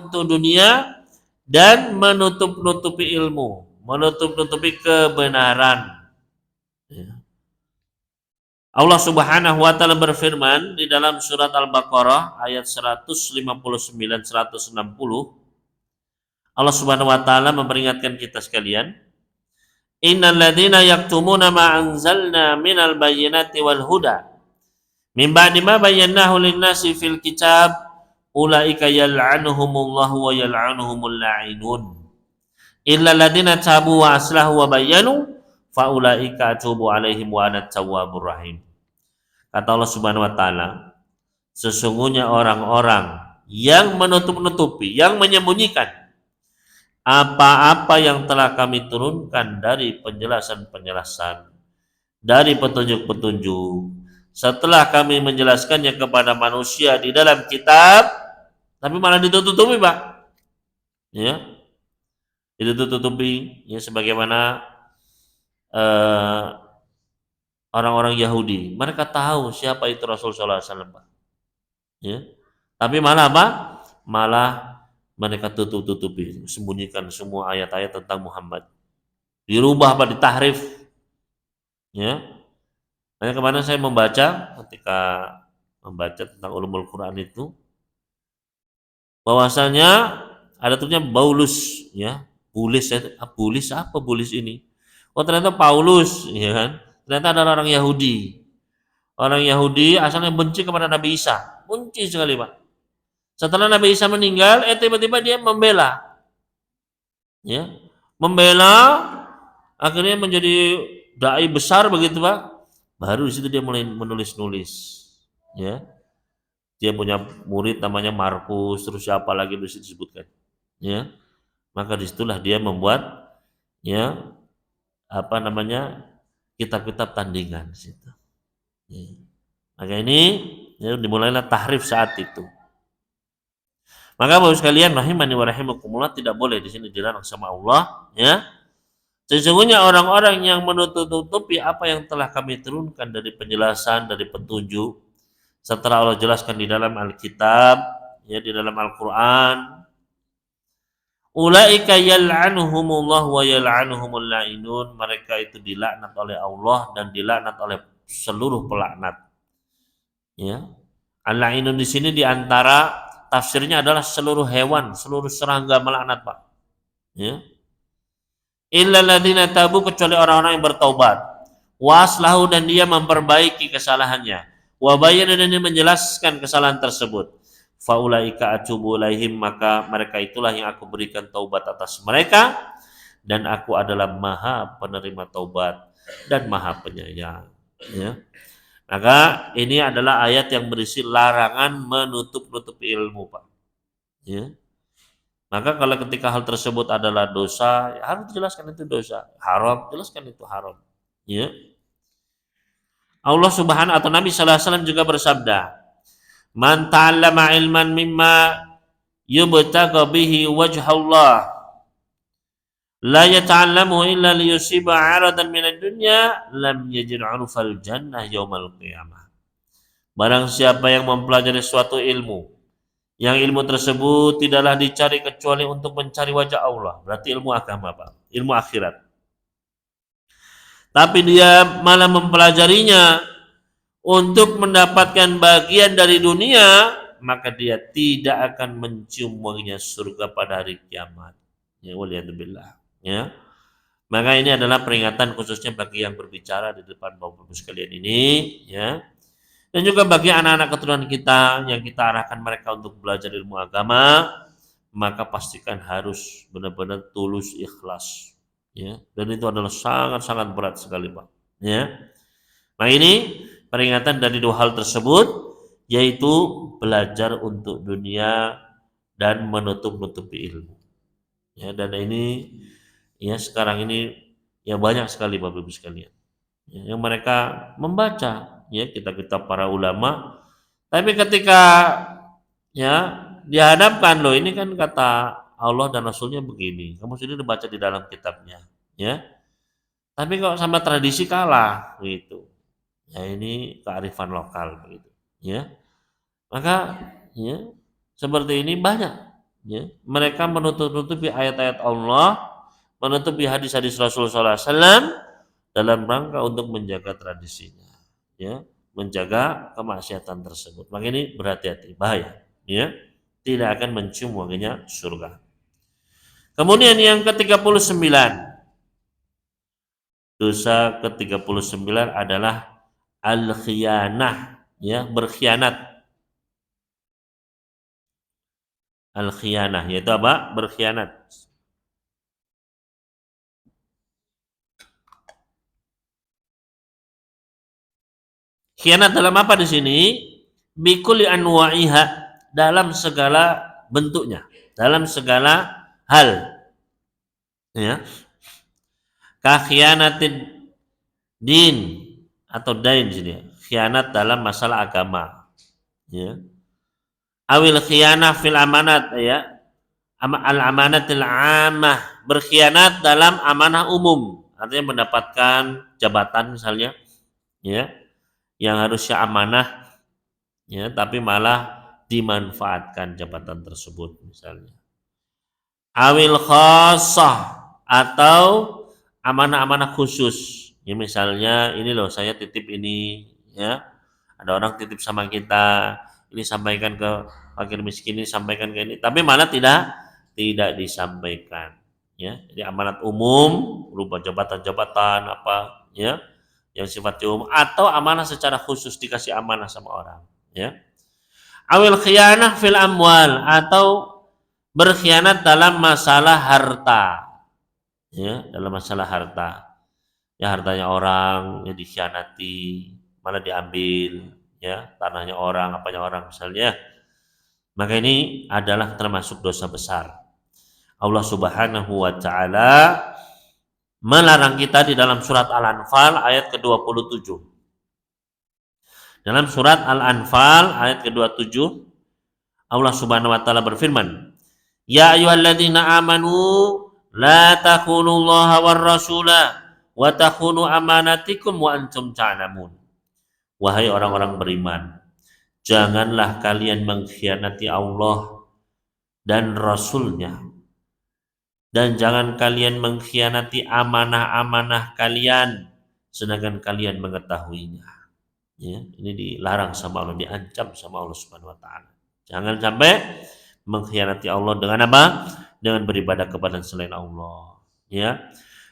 untuk dunia dan menutup-nutupi ilmu, menutup-nutupi kebenaran. Ya. Allah Subhanahu wa taala berfirman di dalam surat Al-Baqarah ayat 159 160. Allah Subhanahu wa taala memperingatkan kita sekalian, innal ladzina yaktumuna ma anzalna minal bayyinati wal huda min ba'di ma bayyanahu lin-nasi fil kitab ulaika yal'anuhumullahu wa yal'anuhumul la'inun illa ladzina tabu wa aslahu wa bayyanu fa ulaika atubu alaihim wa ana tawwabur rahim. Kata Allah Subhanahu wa taala, sesungguhnya orang-orang yang menutup-nutupi, yang menyembunyikan apa-apa yang telah kami turunkan dari penjelasan-penjelasan, dari petunjuk-petunjuk, setelah kami menjelaskannya kepada manusia di dalam kitab, tapi malah ditutup-tutupi, Pak. Ya, ditutup-tutupi, ya, sebagaimana orang-orang Yahudi, mereka tahu siapa itu Rasul sallallahu alaihi wasallam, Pak. Ya. Tapi malah apa? Malah mereka tutup-tutupi, sembunyikan semua ayat-ayat tentang Muhammad. Dirubah apa ditahrif. Ya. Makanya kemarin saya ketika membaca tentang ulumul Quran itu, bahwasanya ada tulisannya Paulus, ya. Bulis apa Bulis ini? Oh, ternyata Paulus, ya kan? Ternyata adalah orang Yahudi. Orang Yahudi asalnya benci kepada Nabi Isa. Benci sekali, Pak. Setelah Nabi Isa meninggal, tiba-tiba dia membela. Ya. Membela, akhirnya menjadi dai besar begitu, Pak. Baru di situ dia mulai menulis-nulis. Ya. Dia punya murid namanya Markus, terus siapa lagi disebutkan. Ya. Maka disitulah dia membuat, ya, kitab-kitab tandingan di situ. Ya. Maka ini, ya, dimulailah tahrif saat itu. Maka Bapak sekalian rahimani wa rahimakumullah, tidak boleh di sini dilarang sama Allah, ya. Sesungguhnya orang-orang yang menutup-tutupi apa yang telah kami turunkan dari penjelasan, dari petunjuk, setelah Allah jelaskan di dalam Alkitab, ya, di dalam Al-Qur'an, ulaika yal'anuhumullah wa yal'anuhumul la'inun, mereka itu dilaknat oleh Allah dan dilaknat oleh seluruh pelaknat. Ya. Al-la'inun di sini di antara tafsirnya adalah seluruh hewan, seluruh serangga melaknat, Pak. Ya. Illa ladzina tabu, kecuali orang-orang yang bertaubat. Waslahu, dan dia memperbaiki kesalahannya. Wa bayyana, dan dia menjelaskan kesalahan tersebut. Faulaika atubu ilaihim, maka mereka itulah yang aku berikan taubat atas mereka, dan aku adalah Maha penerima taubat dan Maha penyayang. Ya. Maka ini adalah ayat yang berisi larangan menutup-nutupi ilmu, Pak. Ya. Maka kalau ketika hal tersebut adalah dosa, ya harus dijelaskan itu dosa. Haram, jelaskan itu haram. Ya. Allah Subhanahu atau Nabi sallallahu alaihi wasallam juga bersabda, "Man ta'allama ilman mimma yubtagha bihi wajhallah, la yata'allamu illa liyusiba 'aradan minad dunya, lam yajid 'urfal jannah yaumal qiyamah." Barang siapa yang mempelajari suatu ilmu, yang ilmu tersebut tidaklah dicari kecuali untuk mencari wajah Allah, berarti ilmu agama, Pak, ilmu akhirat. Tapi dia malah mempelajarinya untuk mendapatkan bagian dari dunia, maka dia tidak akan mencium wanginya surga pada hari kiamat. Ya, waliyadzubillah. Ya. Maka ini adalah peringatan khususnya bagi yang berbicara di depan Bapak-Ibu sekalian ini, ya. Dan juga bagi anak-anak keturunan kita yang kita arahkan mereka untuk belajar ilmu agama, maka pastikan harus benar-benar tulus ikhlas, ya. Dan itu adalah sangat-sangat berat sekali, Pak. Ya. Nah, ini peringatan dari dua hal tersebut, yaitu belajar untuk dunia dan menutup-nutupi ilmu. Ya, dan ini, ya, sekarang ini ya banyak sekali Bapak Ibu sekalian, ya, yang mereka membaca, ya, kitab-kitab para ulama, tapi ketika, ya, dihadapkan, loh ini kan kata Allah dan Rasulnya begini, kamu sudah dibaca di dalam kitabnya, ya, tapi kok sama tradisi kalah, gitu. Ya, ini kearifan lokal begitu, ya. Maka, ya, seperti ini banyak, Ya. Mereka menutup-nutupi ayat-ayat Allah, menutupi hadis-hadis Rasulullah SAW dalam rangka untuk menjaga tradisinya, ya, menjaga kemaksiatan tersebut. Maka ini berhati-hati, bahaya, ya, tidak akan mencium wanginya surga. Kemudian yang ke-39, dosa ke-39 adalah al-khiyanah, ya, berkhianat. Al-khiyanah yaitu apa? Berkhianat. Khianat dalam apa di sini? Bikuli anwa'iha, dalam segala bentuknya, dalam segala hal, ya. Ka khianatid din atau dain di sini. Khianat dalam masalah agama, ya. Awil khianah fil amanat, ya. Al amanatil amah, berkhianat dalam amanah umum, artinya mendapatkan jabatan misalnya, ya, yang harusnya amanah, ya, tapi malah dimanfaatkan jabatan tersebut misalnya. Awil khasah, atau amanah-amanah khusus, ya, misalnya ini loh saya titip ini, ya, ada orang titip sama kita, ini sampaikan ke fakir miskin, ini sampaikan ke ini, tapi malah tidak disampaikan, ya. Jadi amanat umum berupa jabatan-jabatan apa, ya, yang sifatnya umum, atau amanah secara khusus dikasih amanah sama orang, ya. Awil khianah fil amwal, atau berkhianat dalam masalah harta, ya, dalam masalah harta, ya, hartanya orang ya dikhianati, malah diambil, ya, tanahnya orang, apanya orang misalnya, maka ini adalah termasuk dosa besar. Allah Subhanahu wa taala melarang kita di dalam surat Al-Anfal ayat ke-27. Dalam surat Al-Anfal ayat ke-27, Allah Subhanahu wa taala berfirman, "Ya ayyuhalladzina amanu la takhulullaha war rasula wa takhunu amanatikum wa antum ta'lamun." Wahai orang-orang beriman, janganlah kalian mengkhianati Allah dan Rasulnya, dan jangan kalian mengkhianati amanah-amanah kalian sedangkan kalian mengetahuinya. Ya, ini dilarang sama Allah, diancam sama Allah Subhanahu wa taala. Jangan sampai mengkhianati Allah dengan apa? Dengan beribadah kepada selain Allah, ya.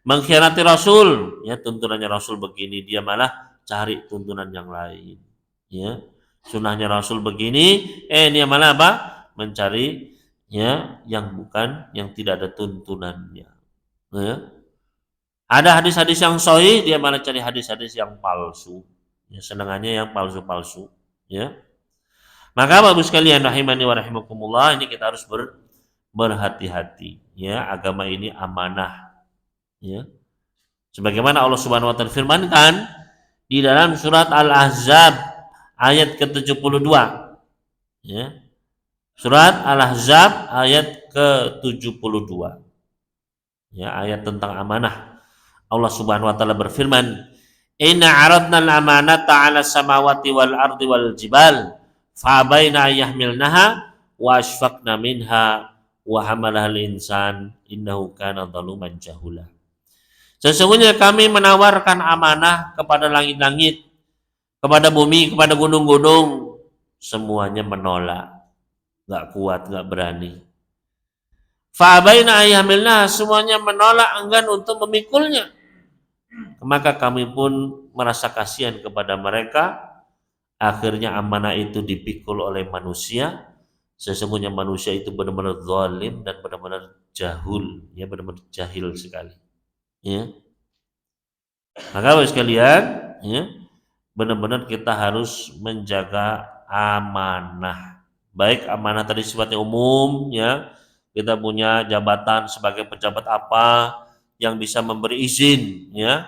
Mengkhianati Rasul, ya, tuntunannya Rasul begini, dia malah cari tuntunan yang lain, ya. Sunnahnya Rasul begini, dia malah apa? Mencari, ya, yang bukan, yang tidak ada tuntunannya, ya. Ada hadis-hadis yang sahih, dia malah cari hadis-hadis yang palsu, ya, senangannya yang palsu-palsu, ya. Maka Bapak sekalian rahimani wa rahimakumullah, ini kita harus berhati-hati, ya. Agama ini amanah, ya. Sebagaimana Allah Subhanahu wa taala firmankan di dalam surat Al-Ahzab ayat ke-72, ya. Surat Al-Ahzab ayat ke-72, ya, ayat tentang amanah. Allah Subhanahu wa taala berfirman, "Inna 'aradna al-amanata 'ala samawati wal ardi wal jibal fa'abaina ayyahmilnaha wa ashfaqna minha wa hamalaha al-insan innahu kana zaluman jahula." Sesungguhnya kami menawarkan amanah kepada langit-langit, kepada bumi, kepada gunung-gunung, semuanya menolak, nggak kuat, nggak berani. Fa'abaina ayyahmilnaha, semuanya menolak, enggan untuk memikulnya. Maka kami pun merasa kasihan kepada mereka. Akhirnya amanah itu dipikul oleh manusia. Sesungguhnya manusia itu benar-benar zalim dan benar-benar jahul, ya, benar-benar jahil sekali, ya. Maka Bapak sekalian, ya, benar-benar kita harus menjaga amanah. Baik amanah tadi sifatnya umum, ya. Kita punya jabatan sebagai pejabat apa yang bisa memberi izin, ya.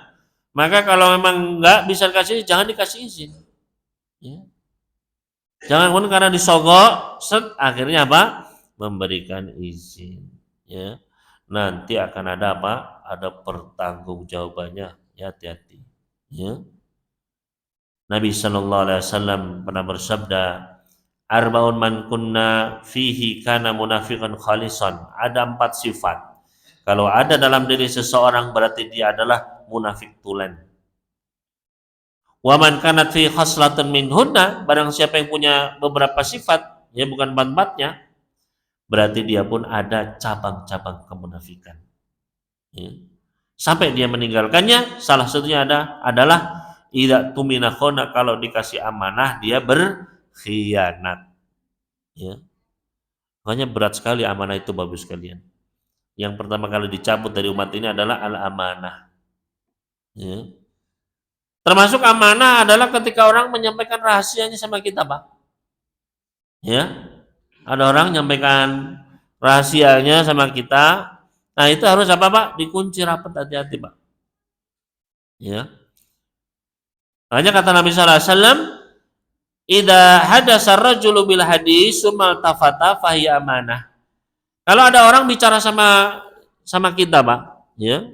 Maka kalau memang enggak bisa dikasih, jangan dikasih izin, ya. Jangan pun karena disogok, akhirnya apa? Memberikan izin, ya. Nanti akan ada apa? Ada pertanggungjawabannya, ya, hati-hati, ya. Nabi Shallallahu Alaihi Wasallam pernah bersabda, Arbaun man kunna fihi kana munafiqan khalisan. Ada 4 sifat. Kalau ada dalam diri seseorang berarti dia adalah munafik tulen. Wa man kanat fi khaslatan minhunna, barang siapa yang punya beberapa sifat, ya bukan 4-4-nya, berarti dia pun ada cabang-cabang kemunafikan. Ya. Sampai dia meninggalkannya, salah satunya adalah idza tumina khona, kalau dikasih amanah dia berkhianat. Ya. Makanya berat sekali amanah itu, bagus sekalian. Yang pertama kali dicabut dari umat ini adalah al-amanah. Ya. Termasuk amanah adalah ketika orang menyampaikan rahasianya sama kita, Pak. Ya. Ada orang menyampaikan rahasianya sama kita. Nah, itu harus apa, Pak? Dikunci rapat, hati-hati, Pak. Ya. Makanya kata Nabi sallallahu alaihi wasallam, "Idza hadasa ar-rajulu bil hadis summa tafata fahiya amanah." Kalau ada orang bicara sama kita, Pak, ya.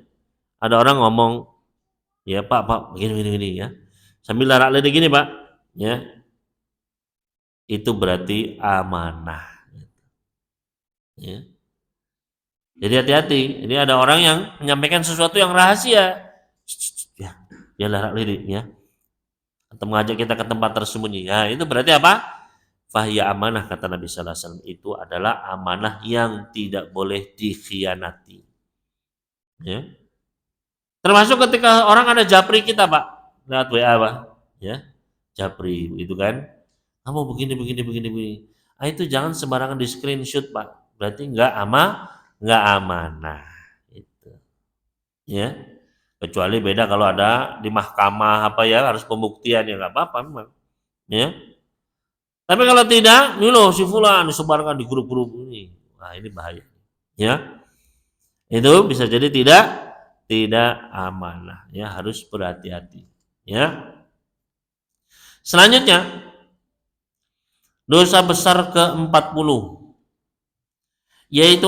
Ada orang ngomong, ya, Pak, begini ya. Sambil larak lidah gini, Pak, ya. Itu berarti amanah. Ya. Jadi hati-hati. Ini ada orang yang menyampaikan sesuatu yang rahasia. Ya, dia larak lidah, ya. Atau mengajak kita ke tempat tersembunyi. Ya, itu berarti apa? Fahiya amanah, kata Nabi sallallahu alaihi wasallam. Itu adalah amanah yang tidak boleh dikhianati. Ya. Termasuk ketika orang ada japri kita, Pak, lewat WA, Pak, ya, japri itu kan, kamu begini. Nah, itu jangan sembarangan di screenshot, Pak. Berarti nggak amanah. Itu, ya. Kecuali beda kalau ada di mahkamah apa ya, harus pembuktian, ya nggak apa-apa memang. Ya. Tapi kalau tidak, ini loh si fulan disebarkan di grup-grup ini. Nah, ini bahaya. Ya. Itu bisa jadi tidak amanah, ya, harus berhati-hati, ya. Selanjutnya, dosa besar ke-40, yaitu